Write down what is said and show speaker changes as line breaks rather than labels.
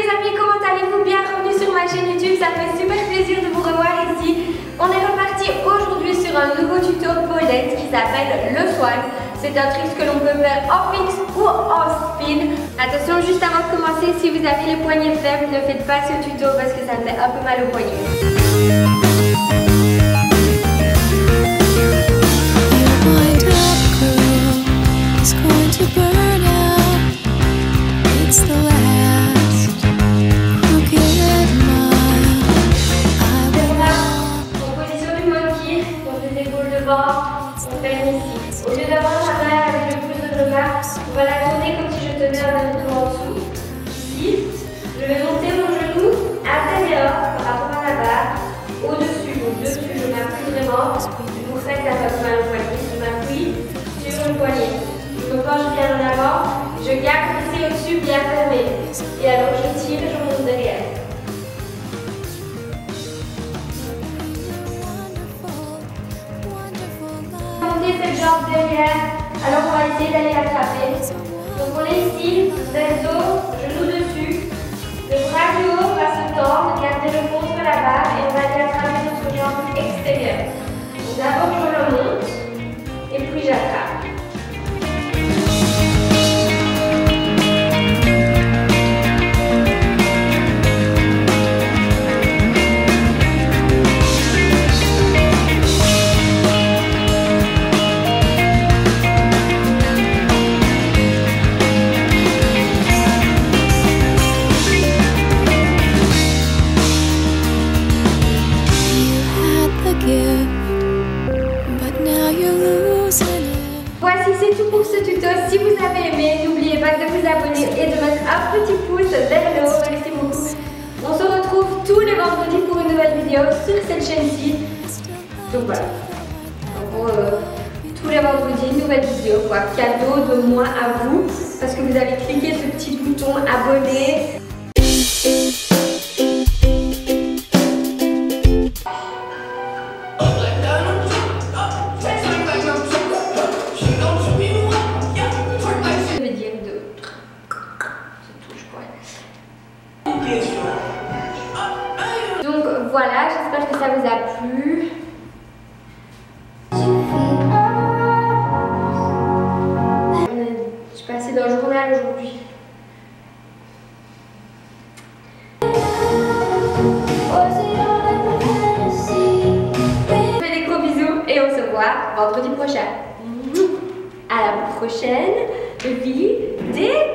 amis, comment allez-vous? Bienvenue sur ma chaîne YouTube, ça me fait super plaisir de vous revoir ici. On est reparti aujourd'hui sur un nouveau tuto Paulette qui s'appelle le swag. C'est un trick que l'on peut faire en fixe ou en spin. Attention, juste avant de commencer, si vous avez les poignets faibles, ne faites pas ce tuto parce que ça me fait un peu mal aux poignets. On ferme ici. Au lieu d'avoir la main avec le pouce de regard, on va la tourner comme si je tenais un verre en dessous. Ici, je vais monter mon genou intérieur par rapport à la barre, au-dessus. Donc dessus, je m'appuie vraiment. C'est pour ça que ça fait mal au poignet. Je m'appuie sur le poignet. Donc quand je viens en avant, je garde ici au-dessus bien fermé. Et alors je tire et je monte derrière. Cette jambe derrière, alors on va essayer d'aller l'attraper. Donc on est ici, tête dos, genou dessus, le bras du haut va se tendre, garder le contre la barre et on va aller attraper notre jambe extérieure. Donc d'abord je le monte et puis j'attrape. Voici, c'est tout pour ce tuto. Si vous avez aimé, n'oubliez pas de vous abonner et de mettre un petit pouce vers le haut. Merci beaucoup. On se retrouve tous les vendredis pour une nouvelle vidéo sur cette chaîne-ci. Donc voilà. En gros, tous les vendredis, une nouvelle vidéo. Quoi. Cadeau de moi à vous. Parce que vous avez cliqué ce petit bouton abonner. Donc voilà, j'espère que ça vous a plu. J'ai passé dans le journal aujourd'hui. Je fais des gros bisous et on se voit vendredi prochain. À la prochaine vidéo.